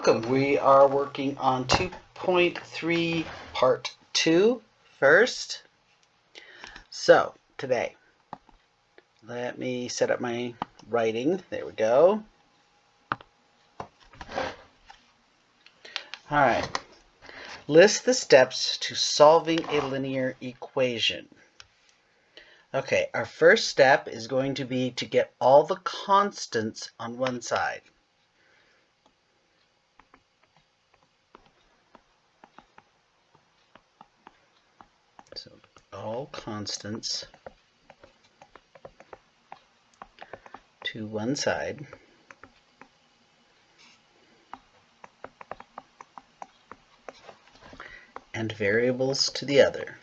welcome. We are working on 2.3 part 2 first. So today, let me set up my writing. There we go. Alright. List the steps to solving a linear equation. Okay, our first step is going to be to get all the constants on one side. So all constants to one side. And variables to the other.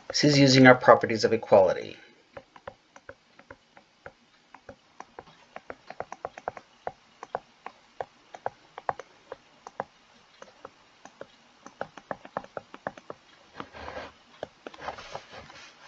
This is using our properties of equality.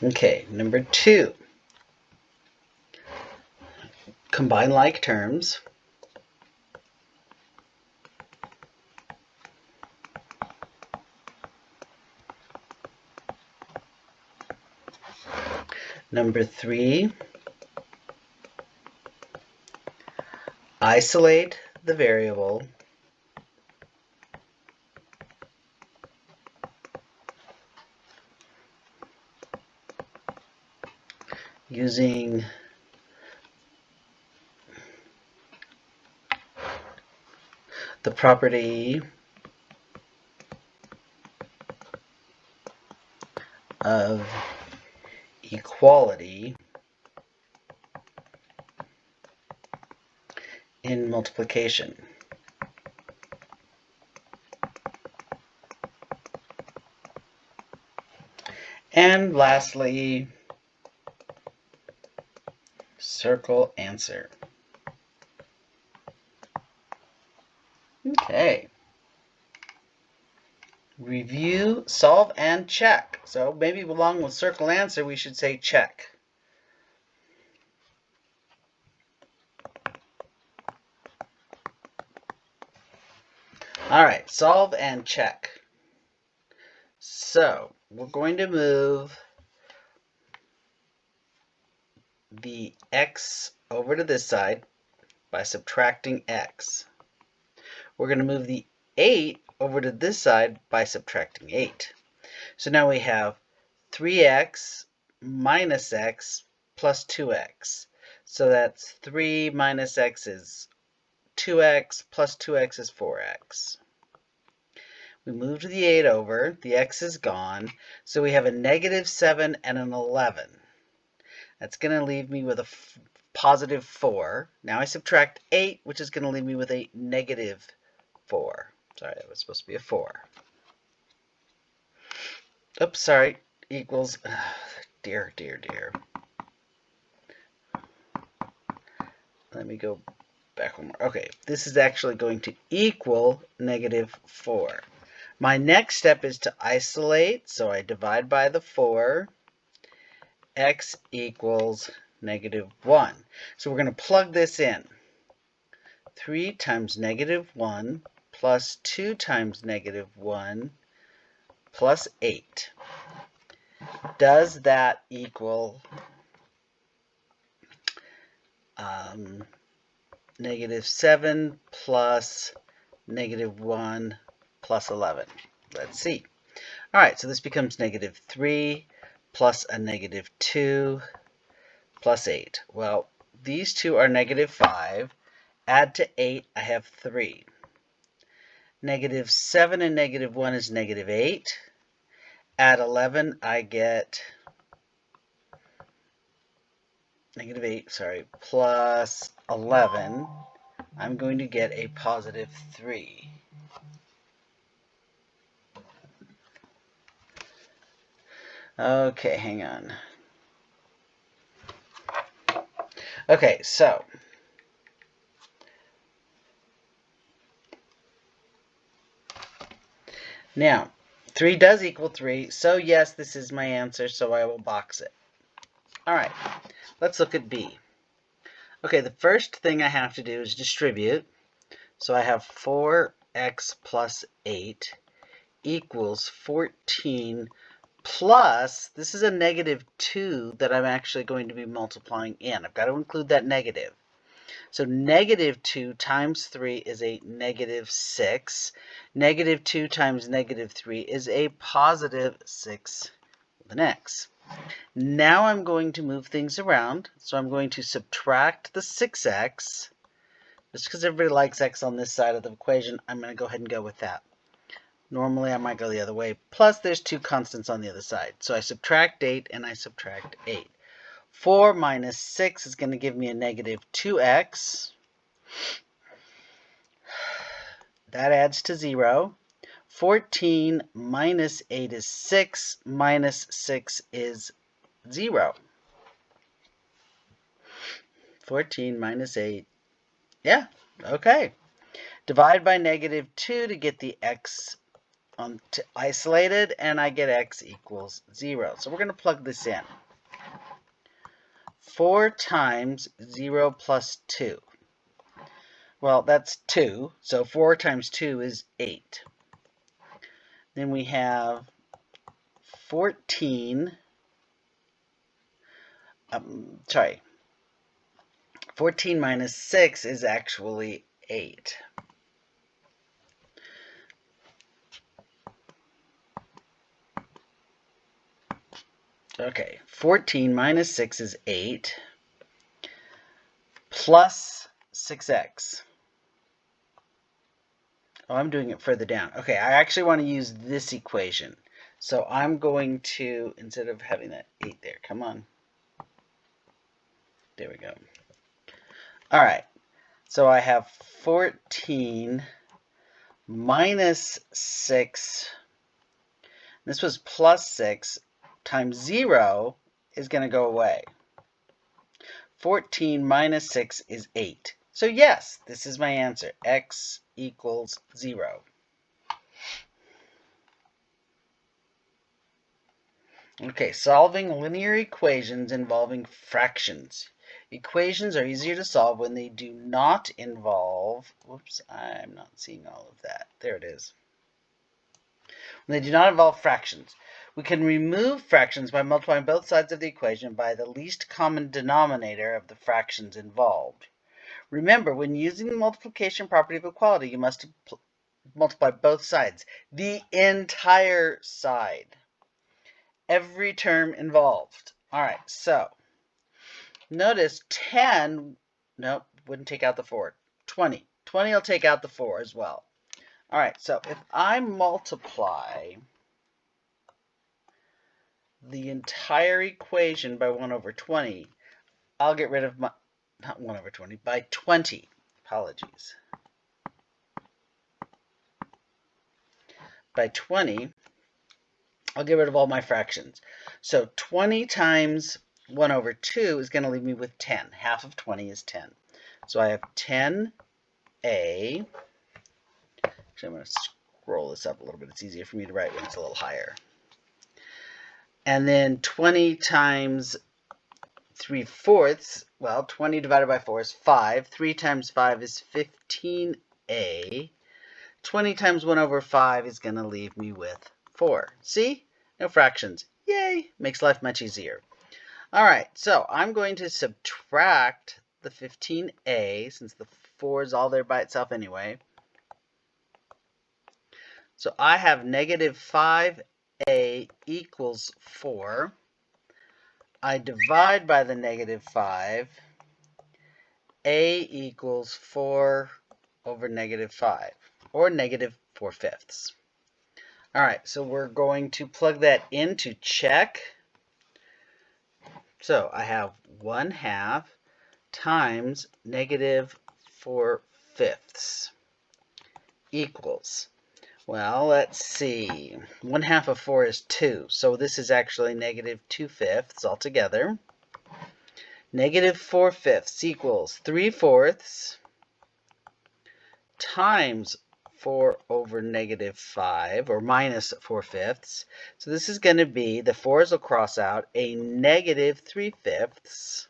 Okay, number 2. Combine like terms. Number 3. Isolate the variable using the property of equality in multiplication. And lastly, circle answer. Okay. Review, solve, and check. So maybe along with circle answer, we should say check. All right, solve and check. So we're going to move the x over to this side by subtracting x. We're going to move the 8 over to this side by subtracting 8. So now we have 3x minus x plus 2x. So that's 3 minus x is 2x plus 2x is 4x. We moved the 8 over, the x is gone, so we have a negative 7 and an 11. That's going to leave me with a positive 4. Now I subtract 8, which is going to leave me with a negative 4. Sorry, that was supposed to be a 4. Oops, sorry, equals, dear. Let me go back one more. Okay, this is actually going to equal negative 4. My next step is to isolate, so I divide by the 4. X equals negative 1. So we're going to plug this in. 3 times negative 1 plus 2 times negative 1 plus 8. Does that equal negative 7 plus negative 1 plus 11? Let's see. All right, so this becomes negative 3 plus a negative 2 plus 8. Well, these two are negative 5. Add to 8, I have 3. Negative 7 and negative 1 is negative 8. Add 11, I get negative 8, sorry, plus 11. I'm going to get a positive 3. Okay, hang on. Okay, so Now, 3 does equal 3, so yes, this is my answer, so I will box it. All right, let's look at B. Okay, the first thing I have to do is distribute. So I have 4x plus 8 equals 14 plus, this is a negative 2 that I'm actually going to be multiplying in. I've got to include that negative. So negative 2 times 3 is a negative 6. Negative 2 times negative 3 is a positive 6 with an x. Now I'm going to move things around. So I'm going to subtract the 6x. Just because everybody likes x on this side of the equation, I'm going to go ahead and go with that. Normally I might go the other way. Plus there's 2 constants on the other side. So I subtract 8 and I subtract 8. 4 minus 6 is going to give me a negative 2x. That adds to 0. 14 minus 8 is 6. Minus 6 is 0. 14 minus 8. Yeah, okay. Divide by negative 2 to get the x isolated, and I get x equals 0. So we're going to plug this in. 4 times 0 plus 2. Well, that's 2. So 4 times 2 is 8. Then we have 14. 14 minus 6 is actually 8. Okay, 14 minus 6 is 8 plus 6x. Oh, I'm doing it further down. Okay, I actually want to use this equation. So I'm going to, instead of having that 8 there, come on. There we go. All right, so I have 14 minus 6. This was plus 6 times 0 is going to go away. 14 minus 6 is 8. So yes, this is my answer. X equals 0. Okay, solving linear equations involving fractions. Equations are easier to solve when they do not involve, whoops, I'm not seeing all of that. There it is. When they do not involve fractions. We can remove fractions by multiplying both sides of the equation by the least common denominator of the fractions involved. Remember, when using the multiplication property of equality, you must multiply both sides. The entire side. Every term involved. All right, so notice 10, nope, wouldn't take out the 4. 20. 20 will take out the 4 as well. All right, so if I multiply the entire equation by 1 over 20, I'll get rid of my, not 1 over 20, by 20. Apologies. By 20, I'll get rid of all my fractions. So 20 times 1 over 2 is going to leave me with 10. Half of 20 is 10. So I have 10a. Actually, I'm going to scroll this up a little bit. It's easier for me to write when it's a little higher. And then 20 times 3/4, well, 20 divided by 4 is 5. 3 times 5 is 15a. 20 times 1 over 5 is going to leave me with 4. See? No fractions. Yay! Makes life much easier. All right, so I'm going to subtract the 15a, since the 4 is all there by itself anyway. So I have negative 5a equals 4. I divide by the negative 5. A equals 4 over negative 5, or negative 4/5. All right, so we're going to plug that in to check. So I have 1/2 times negative 4/5 equals, well, let's see, 1/2 of 4 is 2, so this is actually negative 2/5 altogether. Negative 4/5 equals 3/4 times 4 over negative 5, or minus 4/5. So this is going to be, the 4's will cross out, a negative 3/5.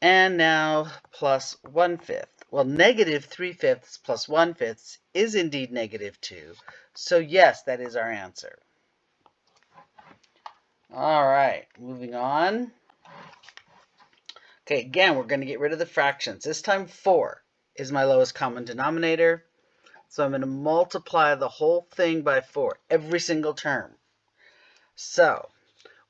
And now plus 1/5. Well, negative 3/5 plus 1/5 is indeed negative 2. So yes, that is our answer. All right, moving on. Okay, again, we're going to get rid of the fractions. This time 4 is my lowest common denominator. So I'm going to multiply the whole thing by 4, every single term. So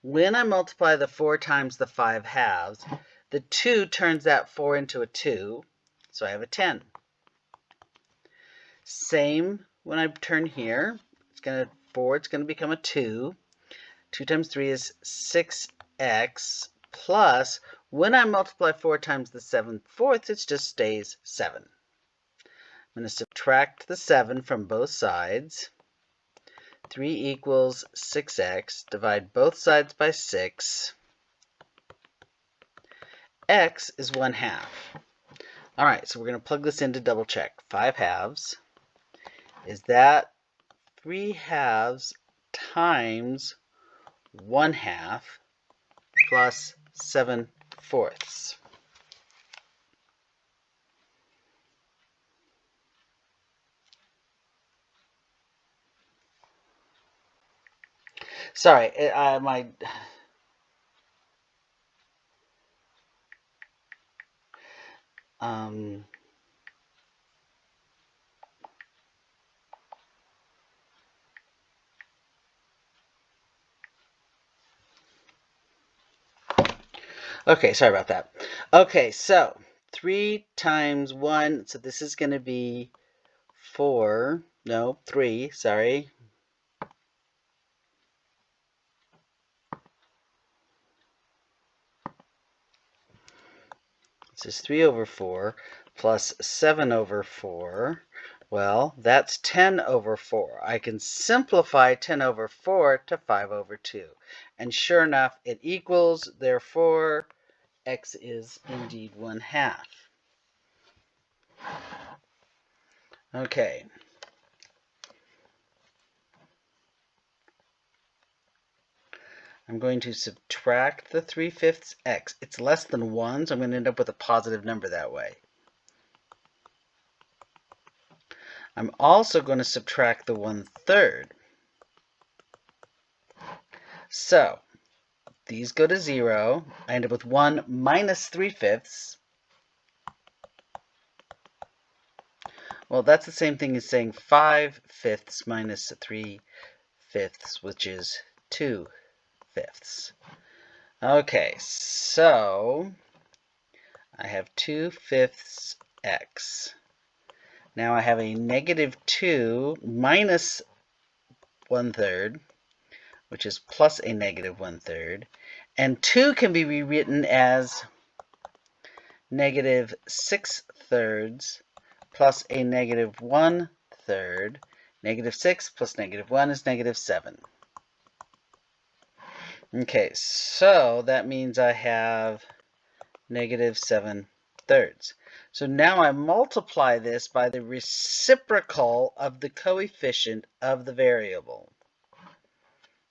when I multiply the 4 times the 5 halves, the 2 turns that 4 into a 2, so I have a 10. Same when I turn here. It's going to become a 2. 2 times 3 is 6x, plus when I multiply 4 times the 7/4, it just stays 7. I'm going to subtract the 7 from both sides. 3 equals 6x. Divide both sides by 6. X is 1/2. All right, so we're going to plug this in to double check. 5 halves. Is that 3 halves times 1/2 plus 7/4? Sorry, okay, sorry about that. Okay, so 3 times 1, so this is going to be 4, no, 3, sorry. This is 3 over 4 plus 7 over 4. Well, that's 10 over 4. I can simplify 10 over 4 to 5 over 2. And sure enough, it equals, therefore, x is indeed 1/2. Okay. I'm going to subtract the 3/5 x. It's less than 1, so I'm going to end up with a positive number that way. I'm also going to subtract the 1/3. So these go to 0. I end up with 1 minus 3/5. Well, that's the same thing as saying 5/5 minus 3/5, which is 2/5. Okay, so I have 2/5 x. Now I have a negative 2 minus 1/3, which is plus a negative 1/3. And 2 can be rewritten as negative 6/3 plus a negative 1/3. Negative 6 plus negative 1 is negative 7. Okay, so that means I have negative 7/3. So now I multiply this by the reciprocal of the coefficient of the variable.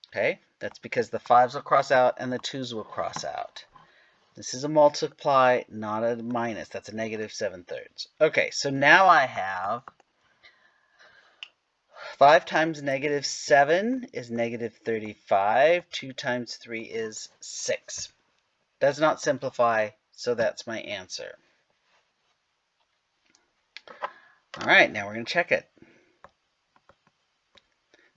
Okay, that's because the 5's will cross out and the 2's will cross out. This is a multiply, not a minus. That's a negative 7/3. Okay, so now I have 5 times negative 7 is negative 35. 2 times 3 is 6. Does not simplify, so that's my answer. All right, now we're going to check it.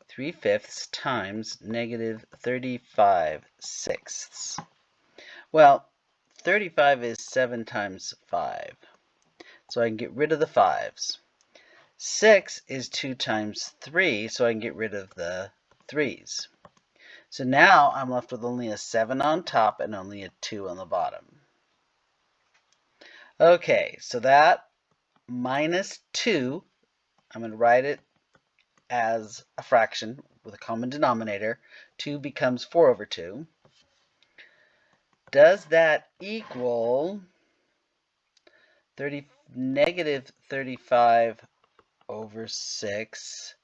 3/5 times negative 35/6. Well, 35 is 7 times 5, so I can get rid of the 5's. 6 is 2 times 3, so I can get rid of the 3's. So now I'm left with only a 7 on top and only a 2 on the bottom. Okay, so that minus 2, I'm going to write it as a fraction with a common denominator. 2 becomes 4 over 2. Does that equal negative 35/6? over 6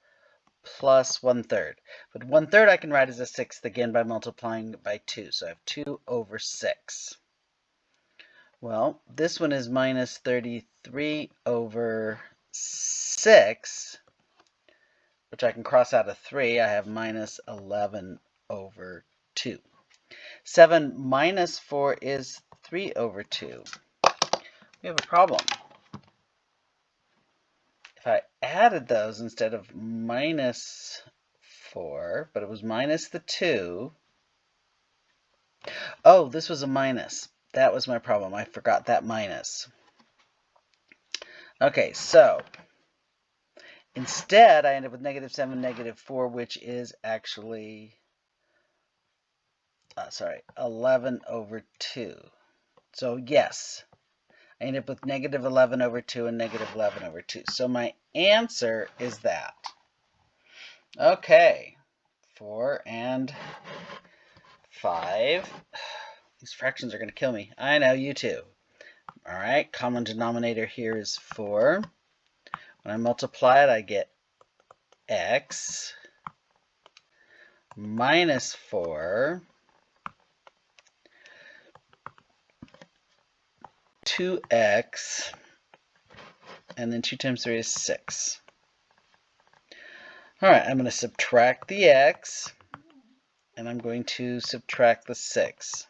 plus 1/3. But 1/3 I can write as a sixth again by multiplying it by 2. So I have 2 over 6. Well, this one is minus 33 over 6, which I can cross out a 3. I have minus 11 over 2. 7 minus 4 is 3 over 2. We have a problem. If I added those instead of minus 4, but it was minus the 2. Oh, this was a minus. That was my problem. I forgot that minus. Okay, so instead I end up with negative 7, negative 4, which is actually, 11 over 2. So yes, I end up with negative 11 over 2 and negative 11 over 2. So my answer is that. Okay, 4 and 5. These fractions are going to kill me. I know, you too. All right, common denominator here is 4. When I multiply it, I get x minus 4, 2x, and then 2 times 3 is 6. All right, I'm going to subtract the x, and I'm going to subtract the 6.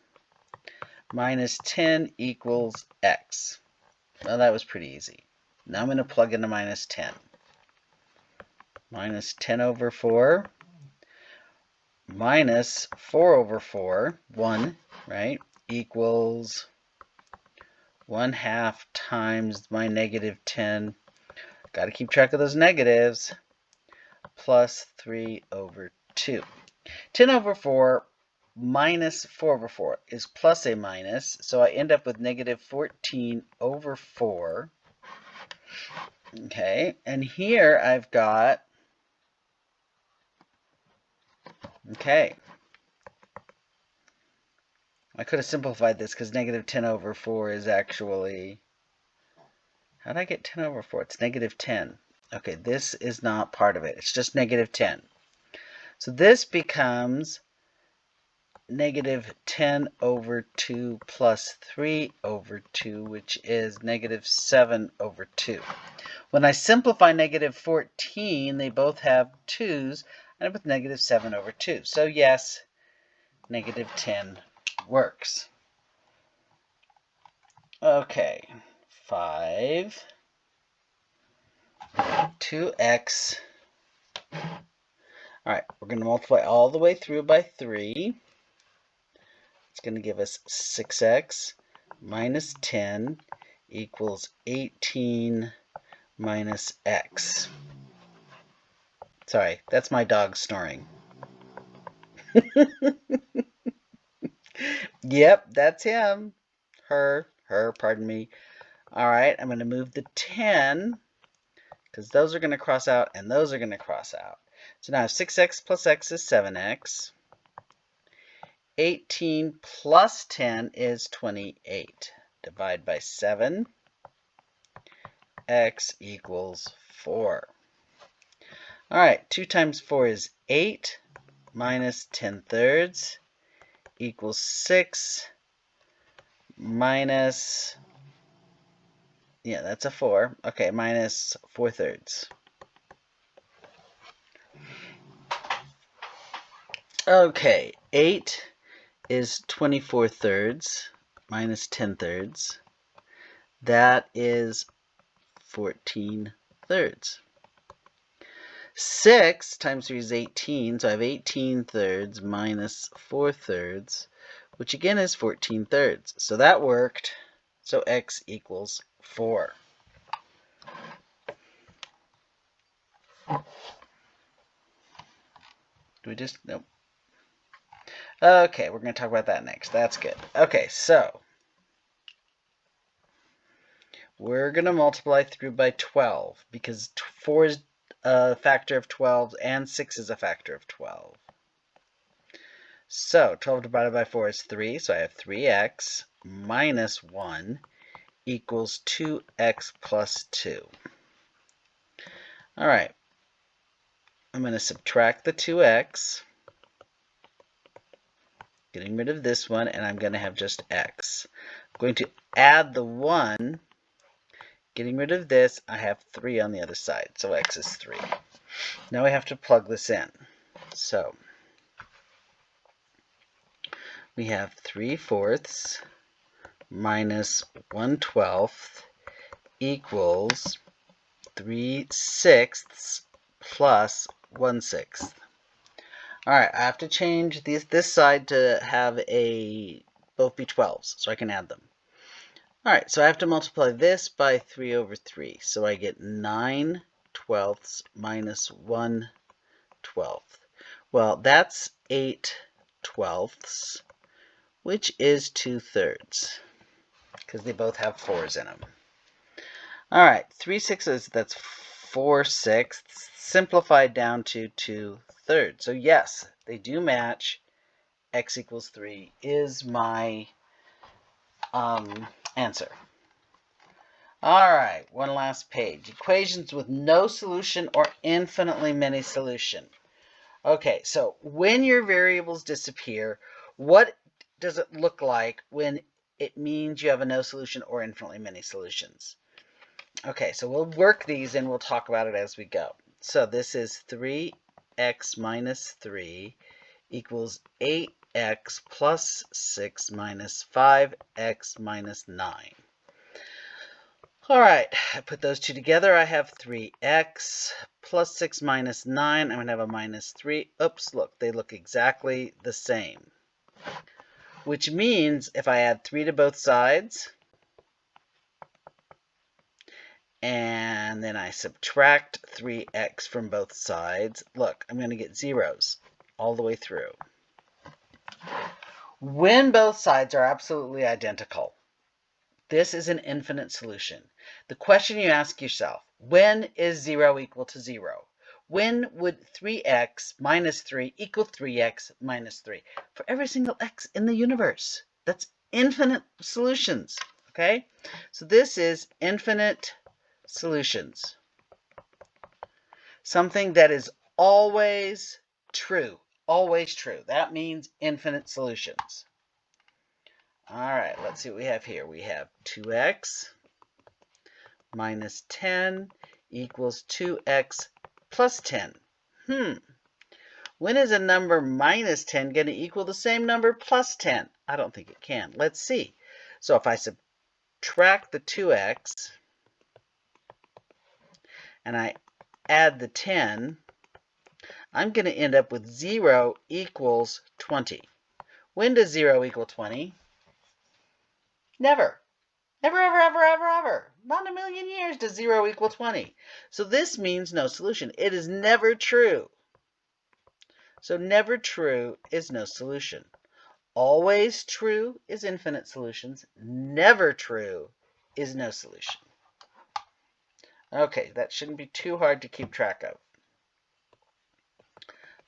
Minus 10 equals x. Well, that was pretty easy. Now I'm going to plug in a minus 10. Minus 10 over 4 minus 4 over 4, 1, right, equals 1/2 times my negative 10. Got to keep track of those negatives. Plus 3 over 2. 10 over 4 minus 4 over 4 is plus a minus, so I end up with negative 14 over 4. Okay, and here I've got, okay, I could have simplified this because negative 10 over 4 is actually, how did I get 10 over 4? It's negative 10. Okay, this is not part of it. It's just negative 10. So this becomes negative 10 over 2 plus 3 over 2, which is negative 7 over 2. When I simplify negative 14, they both have 2's. I end up with negative 7 over 2. So yes, negative 10 works. Okay, 5, 2x. All right, we're going to multiply all the way through by 3. It's going to give us 6x minus 10 equals 18 minus x. Sorry, that's my dog snoring. Yep, that's him. Her, pardon me. All right, I'm going to move the 10 because those are going to cross out and those are going to cross out. So now 6x plus x is 7x. 18 plus 10 is 28. Divide by 7. X equals 4. All right, 2 times 4 is 8 minus 10/3 equals 6 minus, yeah, that's a 4. Okay, minus 4/3. Okay, 8 is 24/3 minus 10/3. That is 14/3. 6 times 3 is 18, so I have 18/3 minus 4/3, which again is 14/3. So that worked. So x equals 4. Do we just, nope. Okay, we're going to talk about that next. That's good. Okay, so we're going to multiply through by 12 because 4 is a factor of 12 and 6 is a factor of 12. So 12 divided by 4 is 3, so I have 3x minus 1 equals 2x plus 2. All right. I'm going to subtract the 2x, getting rid of this one, and I'm going to have just x. I'm going to add the 1, getting rid of this. I have 3 on the other side, so x is 3. Now we have to plug this in. So we have 3/4 minus 1/12 equals 3/6 plus 1/6. All right, I have to change this side to have both be 12s, so I can add them. All right, so I have to multiply this by 3/3. So I get 9/12 minus 1/12. Well, that's 8/12, which is 2/3, because they both have 4s in them. All right, 3/6, that's 4/6, simplified down to 2/3. So yes, they do match. X equals 3 is my answer. All right, one last page. Equations with no solution or infinitely many solutions. Okay, so when your variables disappear, what does it look like when it means you have a no solution or infinitely many solutions? Okay, so we'll work these and we'll talk about it as we go. So this is 3x minus 3 equals 8x plus 6 minus 5x minus 9. All right, I put those two together. I have 3x plus 6 minus 9. I'm going to have a minus 3. Oops, look, they look exactly the same. Which means if I add 3 to both sides, and then I subtract 3x from both sides, look, I'm going to get zeros all the way through. When both sides are absolutely identical, this is an infinite solution. The question you ask yourself, when is 0 equal to 0? When would 3x minus 3 equal 3x minus 3? For every single x in the universe. That's infinite solutions, okay? So this is infinite solutions. Something that is always true. Always true. That means infinite solutions. All right, let's see what we have here. We have 2x minus 10 equals 2x plus 10. When is a number minus 10 going to equal the same number plus 10? I don't think it can. Let's see. So if I subtract the 2x and I add the 10, I'm going to end up with 0 equals 20. When does 0 equal 20? Never. Never, ever, ever, ever, ever. Not in a million years does 0 equal 20. So this means no solution. It is never true. So never true is no solution. Always true is infinite solutions. Never true is no solution. Okay, that shouldn't be too hard to keep track of.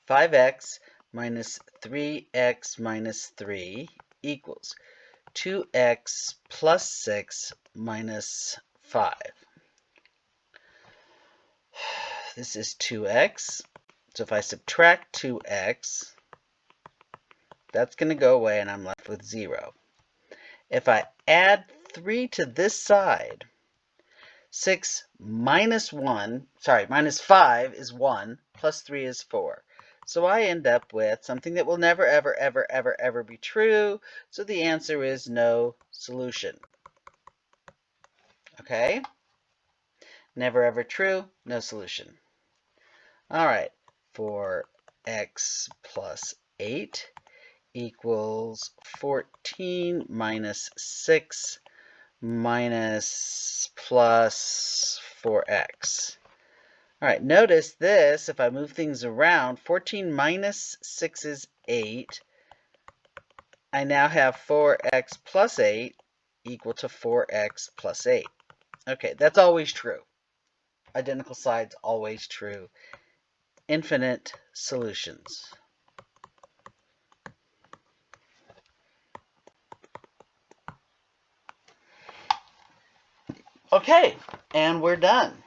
5x minus 3x minus 3 equals 2x plus 6 minus 5. This is 2x. So if I subtract 2x, that's going to go away and I'm left with 0. If I add 3 to this side, 6 minus 5 is 1, plus 3 is 4. So I end up with something that will never, ever, ever, ever, ever be true. So the answer is no solution. Okay? Never, ever true, no solution. All right, for x plus 8 equals 14 minus 6 minus plus 4x. All right, notice this, if I move things around, 14 minus 6 is 8. I now have 4x plus 8 equal to 4x plus 8. Okay, that's always true. Identical sides, always true. Infinite solutions. Okay, and we're done.